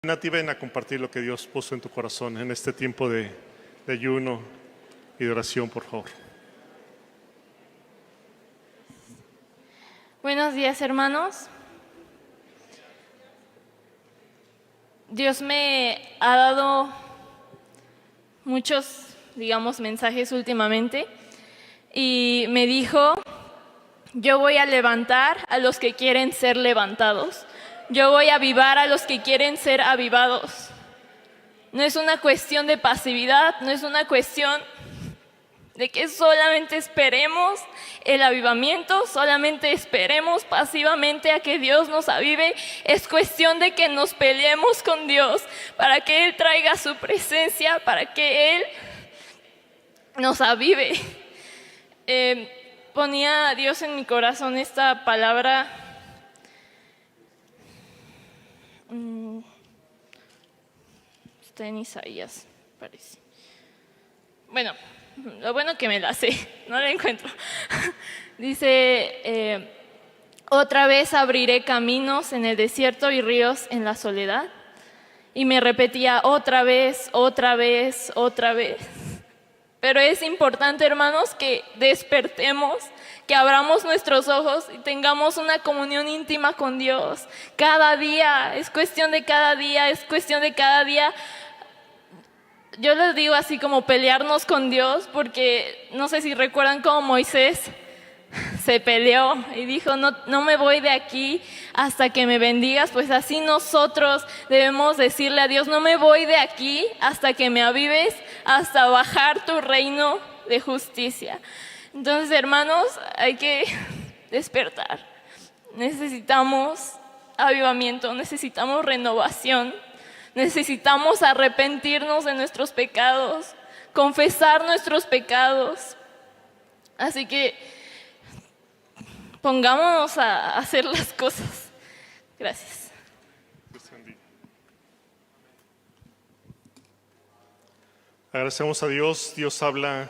Nati, ven a compartir lo que Dios puso en tu corazón en este tiempo de ayuno y de oración, por favor. Buenos días, hermanos. Dios me ha dado muchos, mensajes últimamente y me dijo: yo voy a levantar a los que quieren ser levantados. Yo voy a avivar a los que quieren ser avivados. No es una cuestión de pasividad, no es una cuestión de que solamente esperemos el avivamiento, solamente esperemos pasivamente a que Dios nos avive. Es cuestión de que nos peleemos con Dios para que Él traiga su presencia, para que Él nos avive. Ponía Dios en mi corazón esta palabra. Está en Isaías, parece. Bueno, lo bueno que me la sé, no la encuentro. Dice: otra vez abriré caminos en el desierto y ríos en la soledad. Y me repetía otra vez, otra vez, otra vez. Pero es importante, hermanos, que despertemos, que abramos nuestros ojos y tengamos una comunión íntima con Dios. Cada día, es cuestión de cada día, es cuestión de cada día. Yo les digo así como pelearnos con Dios, porque no sé si recuerdan cómo Moisés se peleó y dijo: no me voy de aquí hasta que me bendigas. Pues así nosotros debemos decirle a Dios: no me voy de aquí hasta que me avives, hasta bajar tu reino de justicia. Entonces, hermanos, hay que despertar. Necesitamos avivamiento, necesitamos renovación, necesitamos arrepentirnos de nuestros pecados, confesar nuestros pecados. Así que pongámonos a hacer las cosas. Gracias. Agradecemos a Dios. Dios habla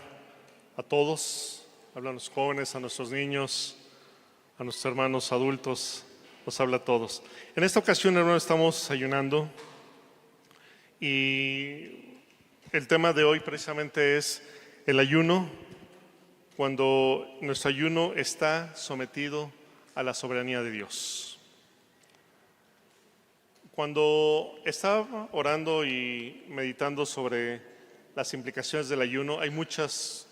a todos, habla a los jóvenes, a nuestros niños, a nuestros hermanos adultos, nos habla a todos. En esta ocasión, hermano, estamos ayunando y el tema de hoy precisamente es el ayuno, cuando nuestro ayuno está sometido a la soberanía de Dios. Cuando estaba orando y meditando sobre las implicaciones del ayuno, hay muchas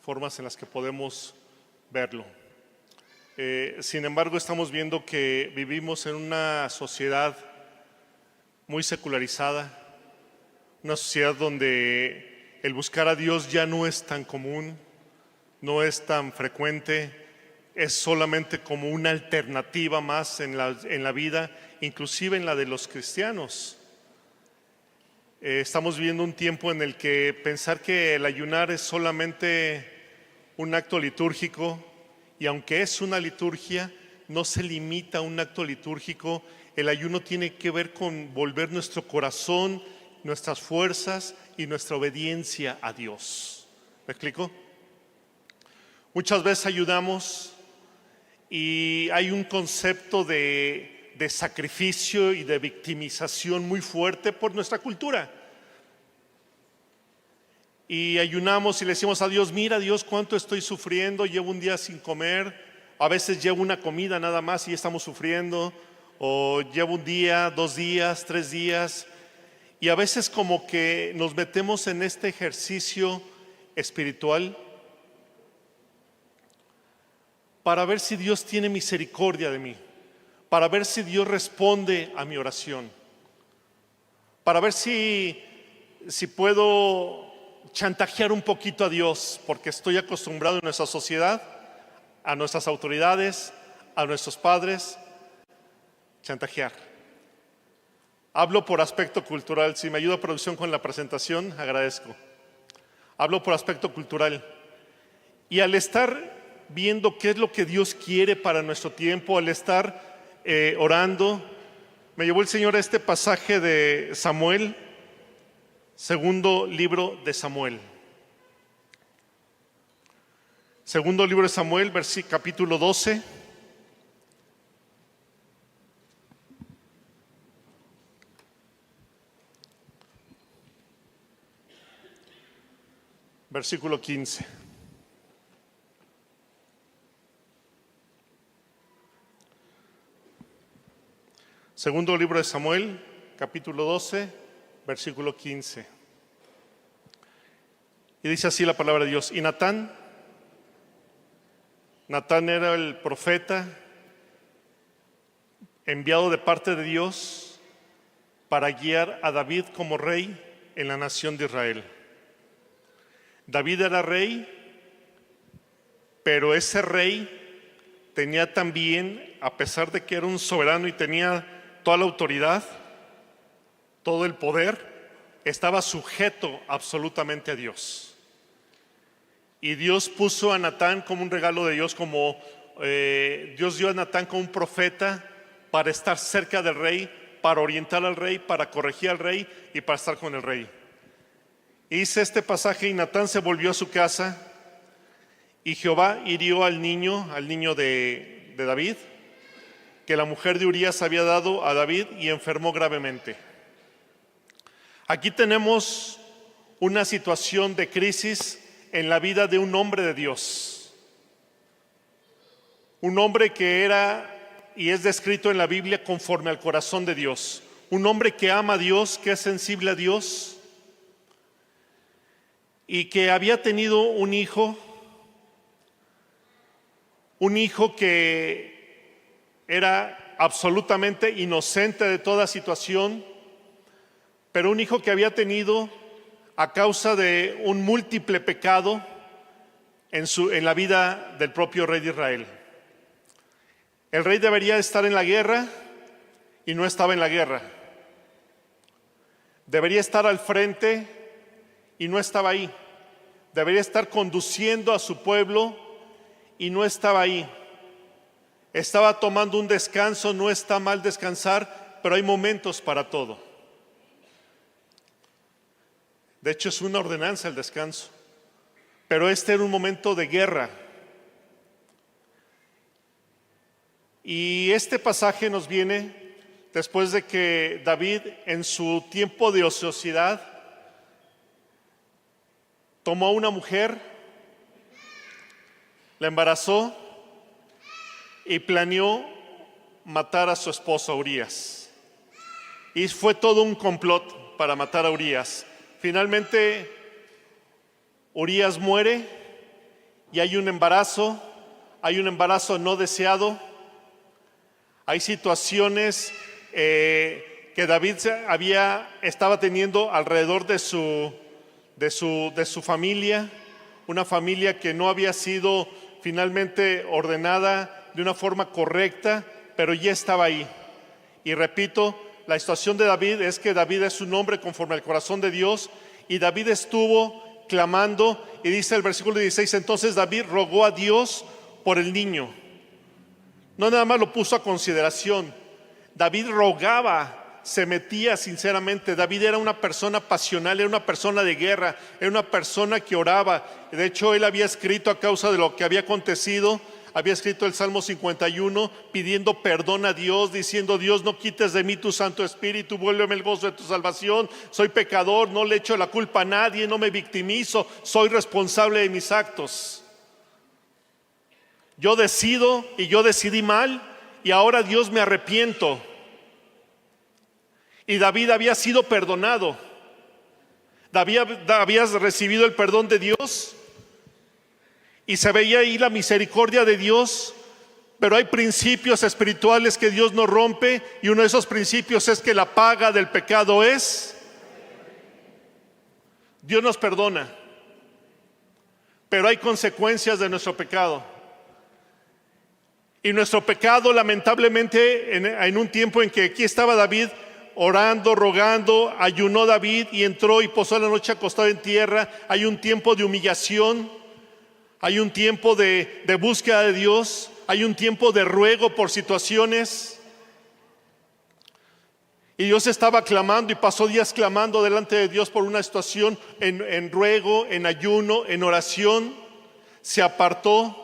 formas en las que podemos verlo. Sin embargo, estamos viendo que vivimos en una sociedad muy secularizada, una sociedad donde el buscar a Dios ya no es tan común, no es tan frecuente, es solamente como una alternativa más en la vida, inclusive en la de los cristianos. Estamos viviendo un tiempo en el que pensar que el ayunar es solamente un acto litúrgico, y aunque es una liturgia, no se limita a un acto litúrgico. El ayuno tiene que ver con volver nuestro corazón, nuestras fuerzas y nuestra obediencia a Dios. ¿Me explico? Muchas veces ayudamos y hay un concepto de sacrificio y de victimización muy fuerte por nuestra cultura. Y ayunamos y le decimos a Dios: mira, Dios, cuánto estoy sufriendo, llevo un día sin comer, a veces llevo una comida nada más y estamos sufriendo, o llevo un día, 2 días, 3 días, y a veces como que nos metemos en este ejercicio espiritual para ver si Dios tiene misericordia de mí, para ver si Dios responde a mi oración, para ver si puedo chantajear un poquito a Dios, porque estoy acostumbrado en nuestra sociedad, a nuestras autoridades, a nuestros padres, chantajear. Hablo por aspecto cultural. Si me ayuda producción con la presentación, agradezco. Hablo por aspecto cultural. Y al estar viendo qué es lo que Dios quiere para nuestro tiempo, al estar orando, me llevó el Señor a este pasaje de Samuel, segundo libro de Samuel. Segundo libro de Samuel, capítulo 12. versículo 15. Segundo libro de Samuel, capítulo 12, versículo 15. Y dice así la palabra de Dios. Y Natán era el profeta enviado de parte de Dios para guiar a David como rey en la nación de Israel. David era rey, pero ese rey tenía también, a pesar de que era un soberano y tenía toda la autoridad, todo el poder, estaba sujeto absolutamente a Dios. Y Dios puso a Natán como un regalo de Dios, Dios dio a Natán como un profeta para estar cerca del rey, para orientar al rey, para corregir al rey y para estar con el rey. Hice este pasaje y Natán se volvió a su casa y Jehová hirió al niño de David, que la mujer de Urías había dado a David, y enfermó gravemente. Aquí tenemos una situación de crisis en la vida de un hombre de Dios. Un hombre que era y es descrito en la Biblia conforme al corazón de Dios. Un hombre que ama a Dios, que es sensible a Dios y que había tenido un hijo que era absolutamente inocente de toda situación, pero un hijo que había tenido a causa de un múltiple pecado en la vida del propio rey de Israel. El rey debería estar en la guerra y no estaba en la guerra. Debería estar al frente y no estaba ahí. Debería estar conduciendo a su pueblo y no estaba ahí. Estaba tomando un descanso. No está mal descansar, pero hay momentos para todo. De hecho, es una ordenanza el descanso. Pero este era un momento de guerra. Y este pasaje nos viene después de que David, en su tiempo de ociosidad, tomó a una mujer, la embarazó y planeó matar a su esposo Urías. Y fue todo un complot para matar a Urías. Finalmente, Urías muere y hay un embarazo no deseado. Hay situaciones que David estaba teniendo alrededor de su familia, una familia que no había sido finalmente ordenada de una forma correcta, pero ya estaba ahí. Y repito, la situación de David es que David es un hombre conforme al corazón de Dios, y David estuvo clamando, y dice el versículo 16, entonces David rogó a Dios por el niño. No nada más lo puso a consideración. David rogaba, se metía sinceramente. David era una persona pasional, era una persona de guerra, era una persona que oraba. De hecho, él había escrito, a causa de lo que había acontecido, había escrito el Salmo 51 pidiendo perdón a Dios, diciendo: Dios, no quites de mí tu Santo Espíritu, vuélveme el gozo de tu salvación. Soy pecador, no le echo la culpa a nadie, no me victimizo, soy responsable de mis actos. Yo decido y yo decidí mal, y ahora Dios, me arrepiento. Y David había sido perdonado. David había recibido el perdón de Dios y se veía ahí la misericordia de Dios. Pero hay principios espirituales que Dios no rompe, y uno de esos principios es que la paga del pecado es. Dios nos perdona, pero hay consecuencias de nuestro pecado. Y nuestro pecado, lamentablemente, en un tiempo en que aquí estaba David orando, rogando, ayunó David y entró y posó la noche acostado en tierra. Hay un tiempo de humillación, hay un tiempo de búsqueda de Dios, hay un tiempo de ruego por situaciones. Y Dios estaba clamando y pasó días clamando delante de Dios por una situación, en ruego, en ayuno, en oración. Se apartó.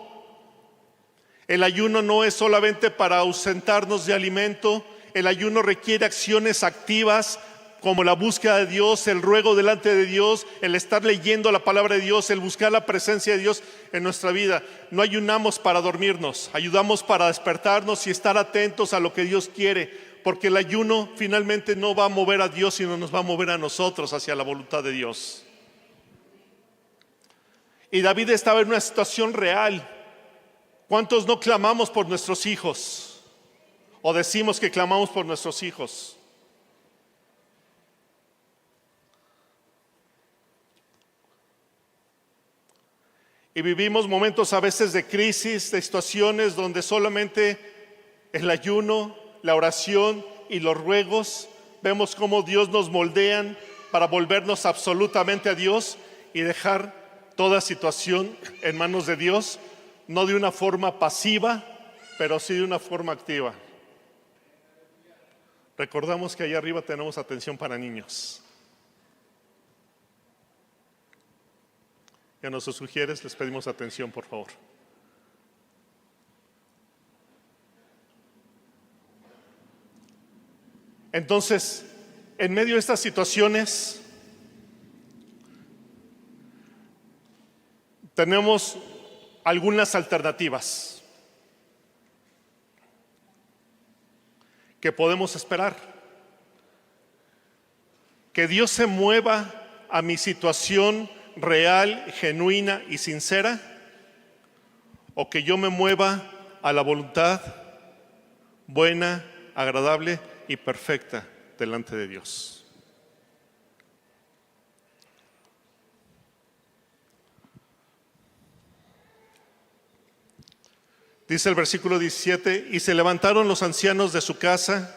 El ayuno no es solamente para ausentarnos de alimento. El ayuno requiere acciones activas como la búsqueda de Dios, el ruego delante de Dios, el estar leyendo la palabra de Dios, el buscar la presencia de Dios en nuestra vida. No ayunamos para dormirnos, ayudamos para despertarnos y estar atentos a lo que Dios quiere, porque el ayuno finalmente no va a mover a Dios, sino nos va a mover a nosotros hacia la voluntad de Dios. Y David estaba en una situación real. ¿Cuántos no clamamos por nuestros hijos? O decimos que clamamos por nuestros hijos. Y vivimos momentos a veces de crisis, de situaciones donde solamente el ayuno, la oración y los ruegos, vemos cómo Dios nos moldean para volvernos absolutamente a Dios y dejar toda situación en manos de Dios, no de una forma pasiva, pero sí de una forma activa. Recordamos que allá arriba tenemos atención para niños. Y a nuestros sugieres les pedimos atención, por favor. Entonces, en medio de estas situaciones, tenemos algunas alternativas que podemos esperar. Que Dios se mueva a mi situación real, genuina y sincera, o que yo me mueva a la voluntad buena, agradable y perfecta delante de Dios. Dice el versículo 17: y se levantaron los ancianos de su casa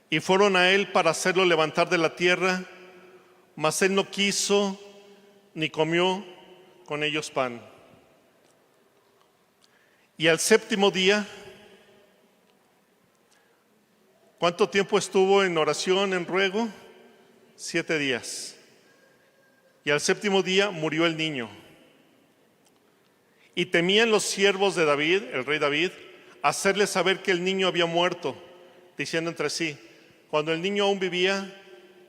y fueron a él para hacerlo levantar de la tierra, mas él no quiso ni comió con ellos pan. Y al séptimo día, ¿cuánto tiempo estuvo en oración, en ruego? 7 días. Y al séptimo día murió el niño. Y temían los siervos de David, el rey David, hacerle saber que el niño había muerto, diciendo entre sí: cuando el niño aún vivía,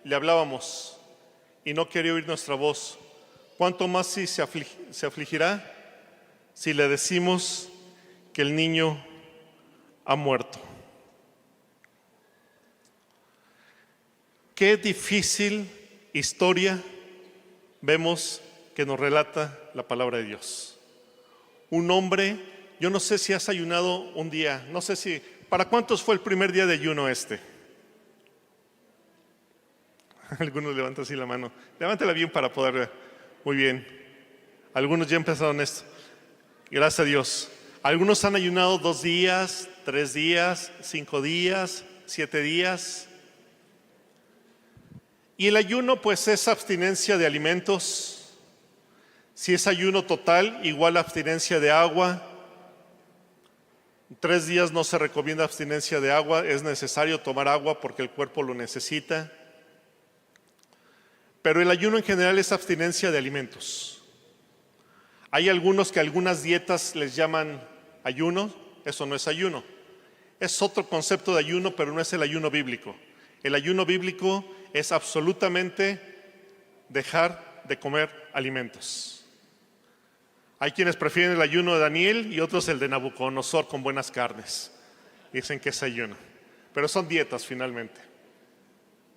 le hablábamos y no quería oír nuestra voz. ¿Cuánto más si se afligirá si le decimos que el niño ha muerto? Qué difícil historia vemos que nos relata la palabra de Dios. Un hombre, yo no sé si has ayunado un día, no sé si, ¿para cuántos fue el primer día de ayuno este? Algunos levantan así la mano. Levántala bien para poder ver. Muy bien. Algunos ya empezaron esto. Gracias a Dios. Algunos han ayunado 2 días, 3 días, 5 días, 7 días. Y el ayuno pues es abstinencia de alimentos. Si es ayuno total, igual abstinencia de agua. 3 días no se recomienda abstinencia de agua, es necesario tomar agua porque el cuerpo lo necesita. Pero el ayuno en general es abstinencia de alimentos. Hay algunos que algunas dietas les llaman ayuno, eso no es ayuno. Es otro concepto de ayuno, pero no es el ayuno bíblico. El ayuno bíblico es absolutamente dejar de comer alimentos. Hay quienes prefieren el ayuno de Daniel y otros el de Nabucodonosor con buenas carnes. Dicen que es ayuno, pero son dietas finalmente.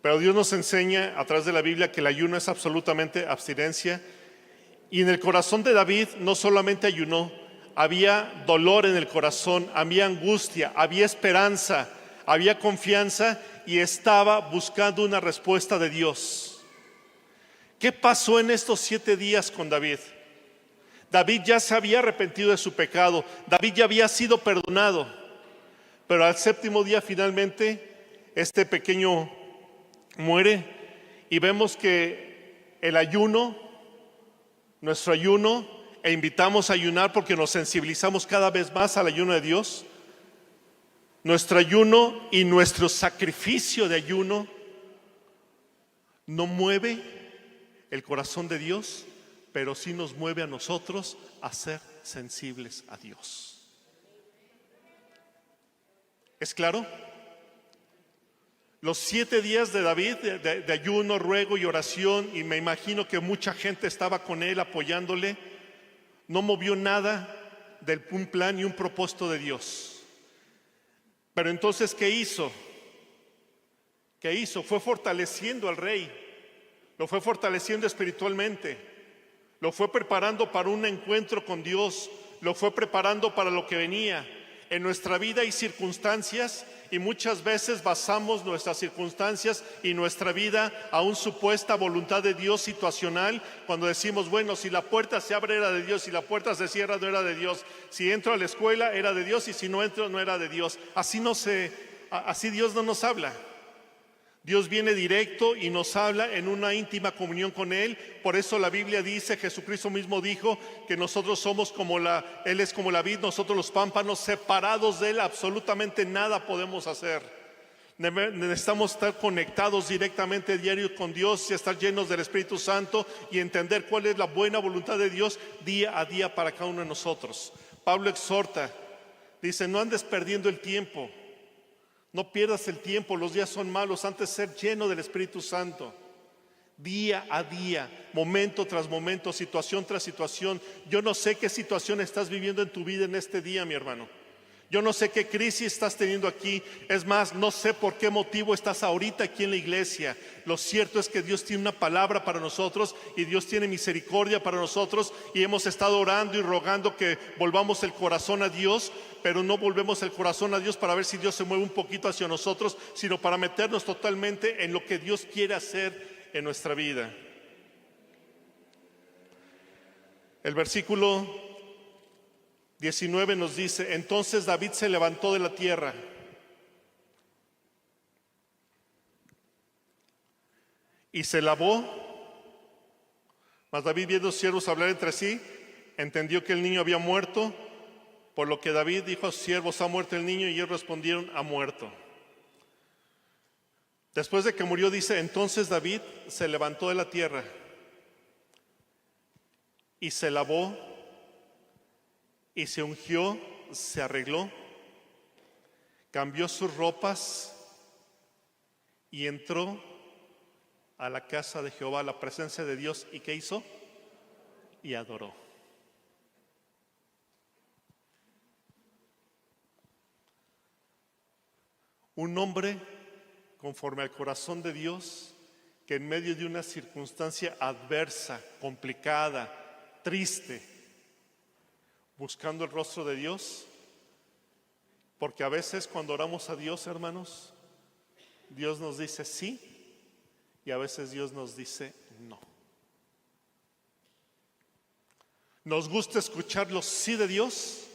Pero Dios nos enseña a través de la Biblia que el ayuno es absolutamente abstinencia. Y en el corazón de David no solamente ayunó, había dolor en el corazón, había angustia, había esperanza, había confianza y estaba buscando una respuesta de Dios. ¿Qué pasó en estos 7 días con David? David ya se había arrepentido de su pecado, David ya había sido perdonado, pero al séptimo día finalmente este pequeño muere y vemos que el ayuno, nuestro ayuno, e invitamos a ayunar porque nos sensibilizamos cada vez más al ayuno de Dios. Nuestro ayuno y nuestro sacrificio de ayuno no mueve el corazón de Dios, pero sí nos mueve a nosotros a ser sensibles a Dios. ¿Es claro? Los 7 días de David, de ayuno, ruego y oración, y me imagino que mucha gente estaba con él apoyándole, no movió nada del un plan y un propósito de Dios. Pero entonces, ¿qué hizo? ¿Qué hizo? Fue fortaleciendo al rey, lo fue fortaleciendo espiritualmente, lo fue preparando para un encuentro con Dios, lo fue preparando para lo que venía. En nuestra vida hay circunstancias y muchas veces basamos nuestras circunstancias y nuestra vida a una supuesta voluntad de Dios situacional, cuando decimos, bueno, si la puerta se abre era de Dios, si la puerta se cierra no era de Dios, si entro a la escuela era de Dios y si no entro no era de Dios. Así Dios no nos habla. Dios viene directo y nos habla en una íntima comunión con Él. Por eso la Biblia dice, Jesucristo mismo dijo que nosotros somos Él es como la vid, nosotros los pámpanos, separados de Él, absolutamente nada podemos hacer. Necesitamos estar conectados directamente diario con Dios y estar llenos del Espíritu Santo y entender cuál es la buena voluntad de Dios día a día para cada uno de nosotros. Pablo exhorta, dice, no andes perdiendo el tiempo. No pierdas el tiempo, los días son malos, antes de ser lleno del Espíritu Santo. Día a día, momento tras momento, situación tras situación. Yo no sé qué situación estás viviendo en tu vida en este día, mi hermano. Yo no sé qué crisis estás teniendo aquí. Es más, no sé por qué motivo estás ahorita aquí en la iglesia. Lo cierto es que Dios tiene una palabra para nosotros y Dios tiene misericordia para nosotros, y hemos estado orando y rogando que volvamos el corazón a Dios, pero no volvemos el corazón a Dios para ver si Dios se mueve un poquito hacia nosotros, sino para meternos totalmente en lo que Dios quiere hacer en nuestra vida. El versículo 19 nos dice, entonces David se levantó de la tierra y se lavó, mas David, viendo los siervos hablar entre sí, entendió que el niño había muerto, por lo que David dijo a sus siervos, ha muerto el niño, y ellos respondieron, ha muerto. Después de que murió, dice, entonces David se levantó de la tierra y se lavó y se ungió, se arregló, cambió sus ropas y entró a la casa de Jehová, a la presencia de Dios. ¿Y qué hizo? Y adoró. Un hombre conforme al corazón de Dios, que en medio de una circunstancia adversa, complicada, triste, buscando el rostro de Dios, porque a veces cuando oramos a Dios, hermanos, Dios nos dice sí y a veces Dios nos dice no. Nos gusta escuchar los sí de Dios,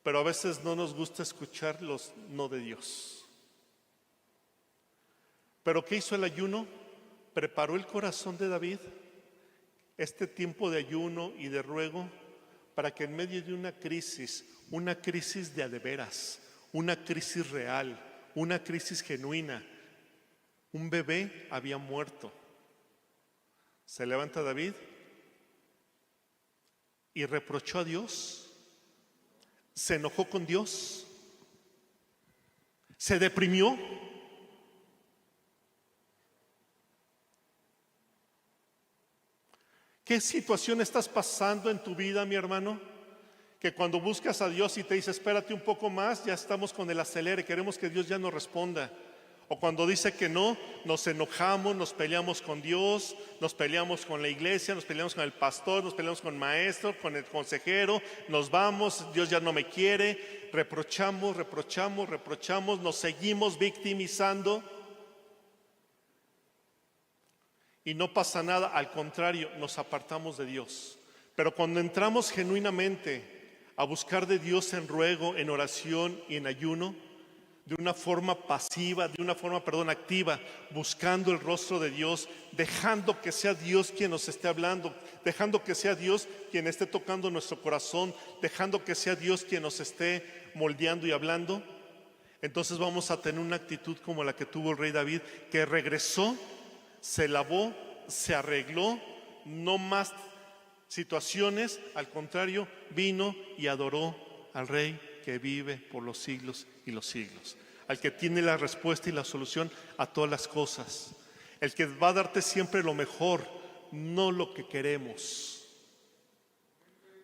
pero a veces no nos gusta escuchar los no de Dios. ¿Pero qué hizo el ayuno? Preparó el corazón de David, este tiempo de ayuno y de ruego, para que en medio de una crisis de a de veras, una crisis real, una crisis genuina, un bebé había muerto. Se levanta David y reprochó a Dios, se enojó con Dios, se deprimió. ¿Qué situación estás pasando en tu vida, mi hermano? Que cuando buscas a Dios y te dice, espérate un poco más, ya estamos con el acelere, queremos que Dios ya nos responda. O cuando dice que no, nos enojamos, nos peleamos con Dios, nos peleamos con la iglesia, nos peleamos con el pastor, nos peleamos con el maestro, con el consejero, nos vamos, Dios ya no me quiere, reprochamos, nos seguimos victimizando. Y no pasa nada, al contrario, nos apartamos de Dios. Pero cuando entramos genuinamente a buscar de Dios en ruego, en oración y en ayuno, de una forma pasiva, activa, buscando el rostro de Dios, dejando que sea Dios quien nos esté hablando, dejando que sea Dios quien esté tocando nuestro corazón, dejando que sea Dios quien nos esté moldeando y hablando, entonces vamos a tener una actitud como la que tuvo el rey David, que regresó, se lavó, se arregló, no más situaciones, al contrario, vino y adoró al Rey que vive por los siglos y los siglos. al que tiene la respuesta y la solución a todas las cosas, el que va a darte siempre lo mejor, no lo que queremos.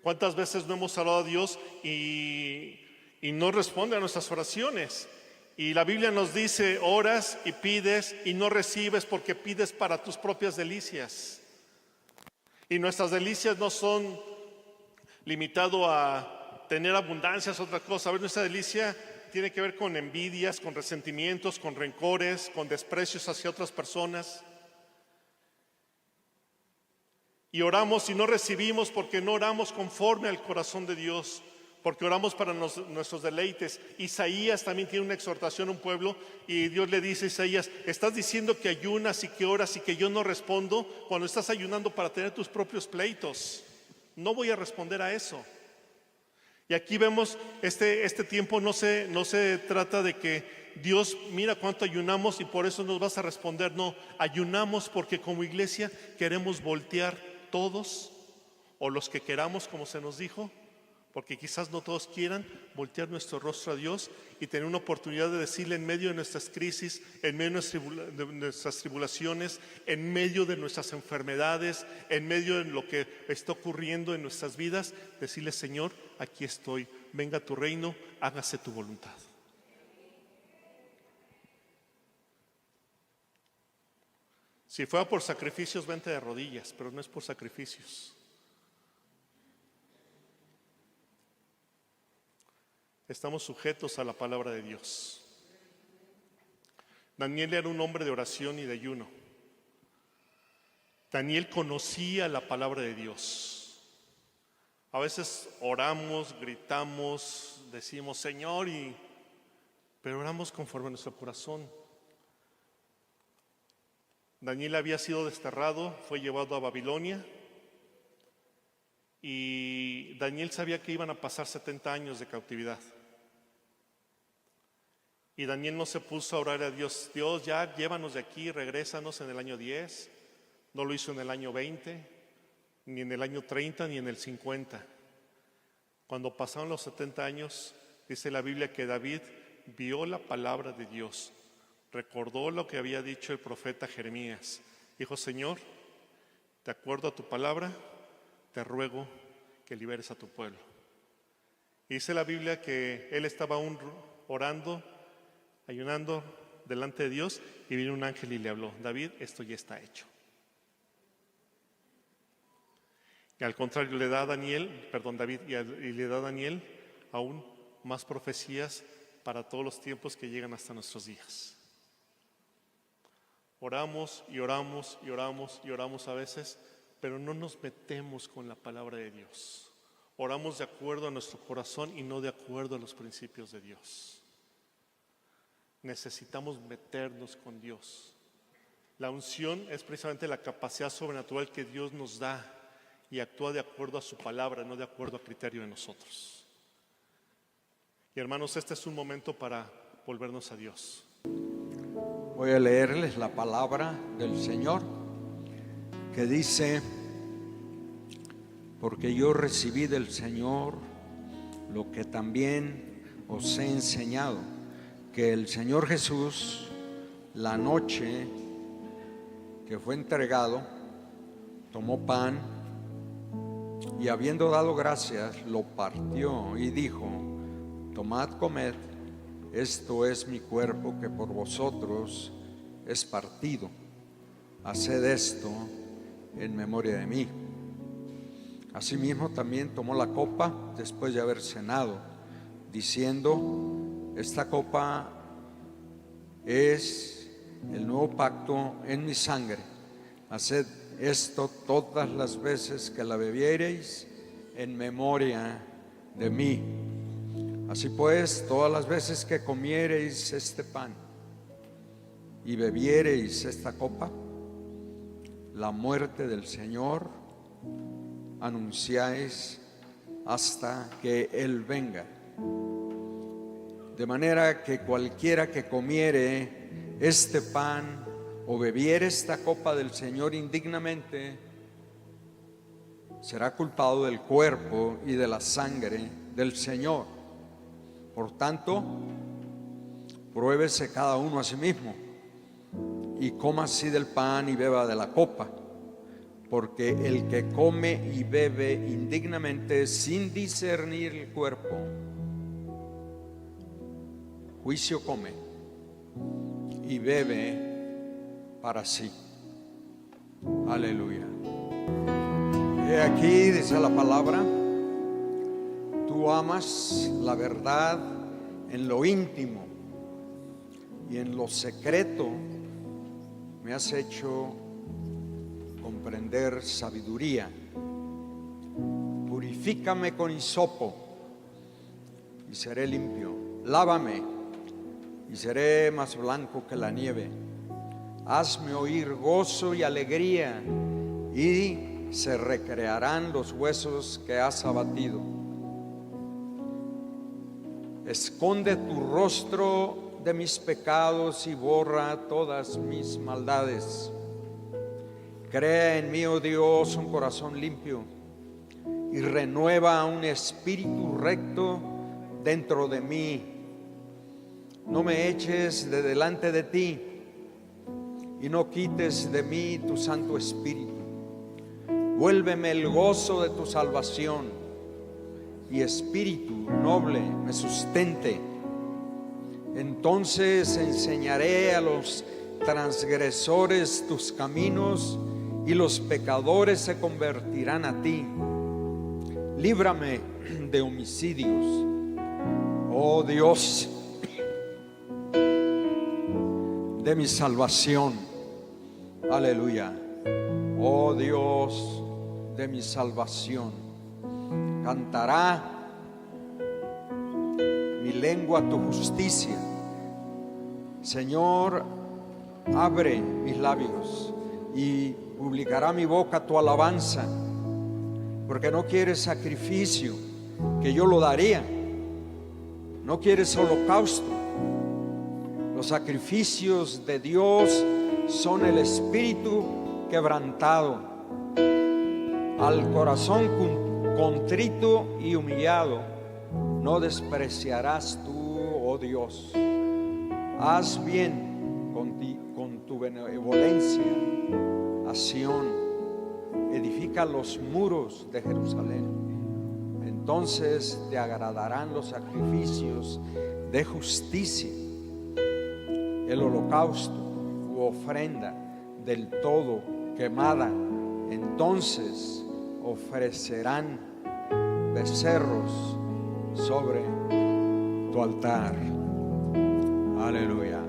¿Cuántas veces no hemos hablado a Dios y no responde a nuestras oraciones? Y la Biblia nos dice, oras y pides y no recibes porque pides para tus propias delicias. Y nuestras delicias no son limitado a tener abundancias, otra cosa. A ver, nuestra delicia tiene que ver con envidias, con resentimientos, con rencores, con desprecios hacia otras personas. Y oramos y no recibimos porque no oramos conforme al corazón de Dios, porque oramos para nuestros deleites. Isaías también tiene una exhortación a un pueblo y Dios le dice a Isaías, estás diciendo que ayunas y que oras y que yo no respondo cuando estás ayunando para tener tus propios pleitos. No voy a responder a eso. Y aquí vemos este tiempo no se trata de que Dios mira cuánto ayunamos y por eso nos vas a responder. No, ayunamos porque como iglesia queremos voltear todos o los que queramos, como se nos dijo, porque quizás no todos quieran voltear nuestro rostro a Dios y tener una oportunidad de decirle en medio de nuestras crisis, en medio de nuestras tribulaciones, en medio de nuestras enfermedades, en medio de lo que está ocurriendo en nuestras vidas, decirle, Señor, aquí estoy, venga a tu reino, hágase tu voluntad. Si fuera por sacrificios, vente de rodillas, pero no es por sacrificios. Estamos sujetos a la palabra de Dios. Daniel era un hombre de oración y de ayuno. Daniel conocía la palabra de Dios. A veces oramos, gritamos, decimos Señor, pero oramos conforme a nuestro corazón. Daniel había sido desterrado, fue llevado a Babilonia. Y Daniel sabía que iban a pasar 70 años de cautividad. Y Daniel no se puso a orar a Dios, Dios ya llévanos de aquí, regrésanos en el año 10. No lo hizo en el año 20, ni en el año 30, ni en el 50. Cuando pasaron los 70 años, dice la Biblia que David vio la palabra de Dios, recordó lo que había dicho el profeta Jeremías. Dijo, Señor, de acuerdo a tu palabra, te ruego que liberes a tu pueblo. Y dice la Biblia que él estaba aún orando, ayunando delante de Dios, y vino un ángel y le habló, David, esto ya está hecho. Y al contrario, le da a David, y le da a Daniel aún más profecías para todos los tiempos que llegan hasta nuestros días. Oramos y oramos y oramos y oramos a veces, pero no nos metemos con la palabra de Dios. Oramos de acuerdo a nuestro corazón y no de acuerdo a los principios de Dios. Necesitamos meternos con Dios. La unción es precisamente la capacidad sobrenatural que Dios nos da y actúa de acuerdo a su palabra, no de acuerdo a criterio de nosotros. Y hermanos, este es un momento para volvernos a Dios. Voy a leerles la palabra del Señor que dice, porque yo recibí del Señor lo que también os he enseñado, que el Señor Jesús, la noche que fue entregado, tomó pan y habiendo dado gracias, lo partió y dijo, tomad, comed, esto es mi cuerpo que por vosotros es partido, haced esto en memoria de mí. Asimismo también tomó la copa después de haber cenado, diciendo, esta copa es el nuevo pacto en mi sangre, haced esto todas las veces que la bebiereis en memoria de mí. Así pues, todas las veces que comiereis este pan y bebiereis esta copa, la muerte del Señor anunciáis hasta que Él venga. De manera que cualquiera que comiere este pan o bebiere esta copa del Señor indignamente, será culpado del cuerpo y de la sangre del Señor. Por tanto, Pruébese cada uno a sí mismo y coma así del pan y beba de la copa, porque el que come y bebe indignamente sin discernir el cuerpo, juicio come y bebe para sí. Aleluya. He aquí, dice la palabra, tú amas la verdad en lo íntimo y en lo secreto me has hecho comprender sabiduría. Purifícame con hisopo y seré limpio. Lávame y seré más blanco que la nieve. Hazme oír gozo y alegría, y se recrearán los huesos que has abatido. Esconde tu rostro de mis pecados y borra todas mis maldades. Crea en mí, oh Dios, un corazón limpio y renueva un espíritu recto dentro de mí. No me eches de delante de ti y no quites de mí tu Santo Espíritu. Vuélveme el gozo de tu salvación y espíritu noble me sustente. Entonces enseñaré a los transgresores tus caminos y los pecadores se convertirán a ti. Líbrame de homicidios, oh Dios, de mi salvación. Aleluya. Oh Dios de mi salvación. Cantará mi lengua tu justicia. Señor, abre mis labios y publicará mi boca tu alabanza, porque no quieres sacrificio, que yo lo daría. No quieres holocausto. Los sacrificios de Dios son el espíritu quebrantado. Al corazón contrito y humillado no despreciarás tú, oh Dios. Haz bien con tu benevolencia a Sión. Edifica los muros de Jerusalén. Entonces te agradarán los sacrificios de justicia, el holocausto u ofrenda del todo quemada. Entonces ofrecerán becerros sobre tu altar. Aleluya,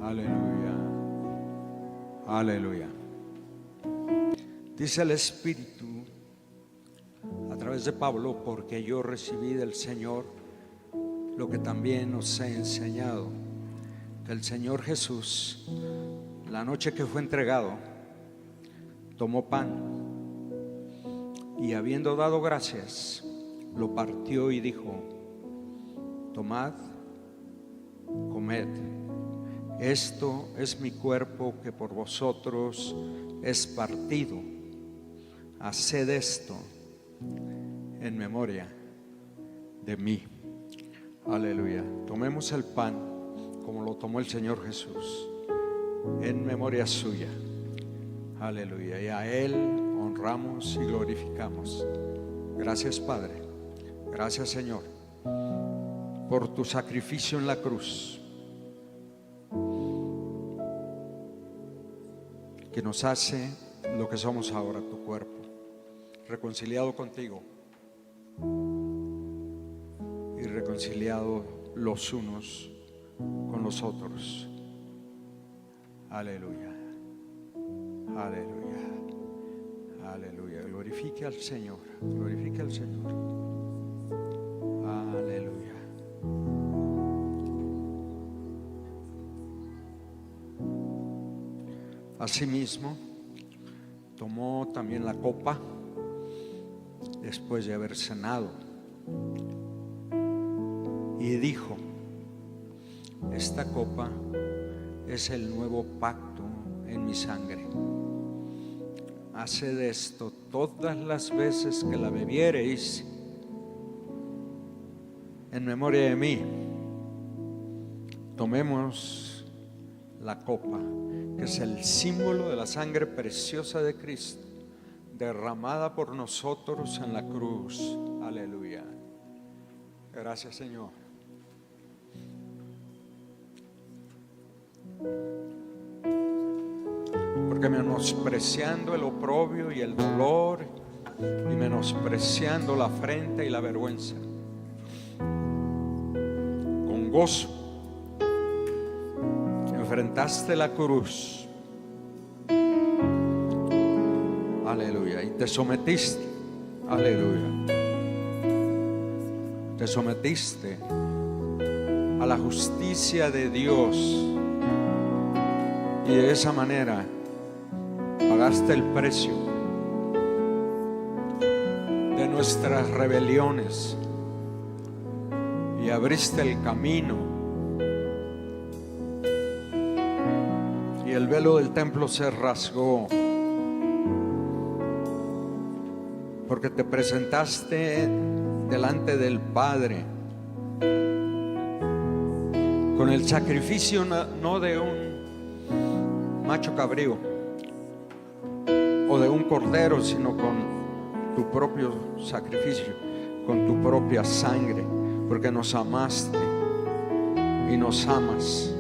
aleluya, aleluya. Dice el Espíritu a través de Pablo: porque yo recibí del Señor lo que también os he enseñado, que el Señor Jesús, la noche que fue entregado, tomó pan y habiendo dado gracias, lo partió y dijo: tomad, comed, esto es mi cuerpo que por vosotros es partido. Haced esto en memoria de mí. Aleluya. Tomemos el pan como lo tomó el Señor Jesús, en memoria suya. Aleluya. Y a Él honramos y glorificamos. Gracias, Padre. Gracias, Señor, por tu sacrificio en la cruz, que nos hace lo que somos ahora, tu cuerpo, reconciliado contigo y reconciliado los unos con los otros. Aleluya, aleluya, aleluya. Glorifique al Señor, glorifique al Señor. Aleluya. Asimismo, tomó también la copa después de haber cenado y dijo: esta copa es el nuevo pacto en mi sangre. Haced esto todas las veces que la bebiereis en memoria de mí. tomemos la copa, que es el símbolo de la sangre preciosa de Cristo, derramada por nosotros en la cruz. Aleluya. Gracias, Señor. Porque menospreciando el oprobio y el dolor, y menospreciando la afrenta y la vergüenza, con gozo enfrentaste la cruz. Aleluya. Y te sometiste. Aleluya. Te sometiste a la justicia de Dios, y de esa manera pagaste el precio de nuestras rebeliones y abriste el camino, y el velo del templo se rasgó, porque te presentaste delante del Padre con el sacrificio no de un macho cabrío o de un cordero, sino con tu propio sacrificio, con tu propia sangre, porque nos amaste y nos amas.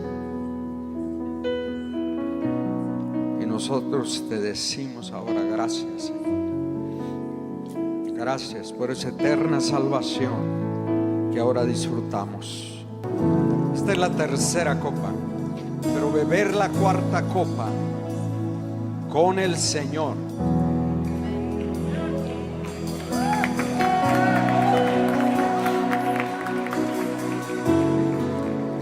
Y nosotros te decimos ahora gracias, Señor. Gracias por esa eterna salvación que ahora disfrutamos. Esta es la tercera copa, pero beber la cuarta copa con el Señor.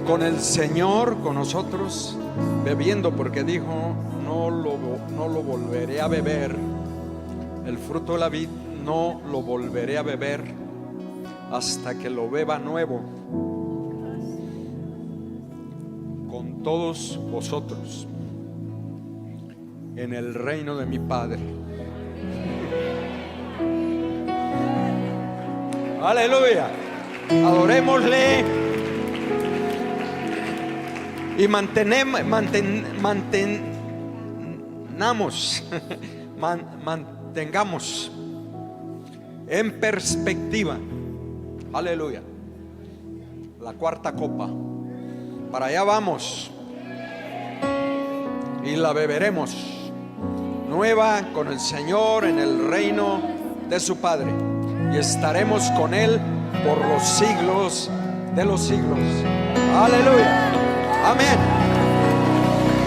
Con el Señor, con nosotros, bebiendo, porque dijo, no lo volveré a beber, el fruto de la vid no lo volveré a beber hasta que lo beba nuevo con todos vosotros en el reino de mi Padre. Aleluya. Adorémosle y mantengamos en perspectiva, aleluya, la cuarta copa. Para allá vamos y la beberemos nueva con el Señor en el reino de su Padre, y estaremos con Él por los siglos de los siglos. Aleluya. Amén.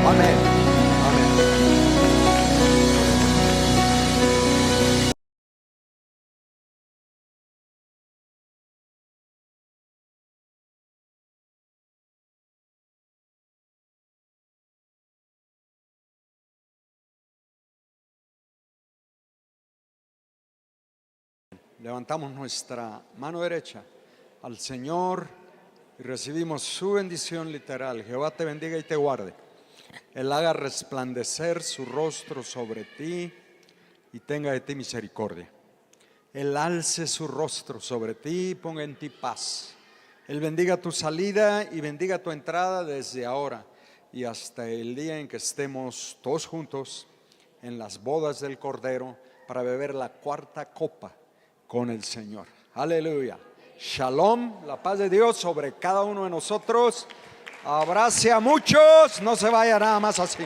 Amén. Levantamos nuestra mano derecha al Señor y recibimos su bendición literal. Jehová te bendiga y te guarde. Él haga resplandecer su rostro sobre ti y tenga de ti misericordia. Él alce su rostro sobre ti y ponga en ti paz. Él bendiga tu salida y bendiga tu entrada desde ahora y hasta el día en que estemos todos juntos en las bodas del Cordero para beber la cuarta copa con el Señor. Aleluya. Shalom, la paz de Dios sobre cada uno de nosotros. Abrace a muchos, no se vaya nada más así.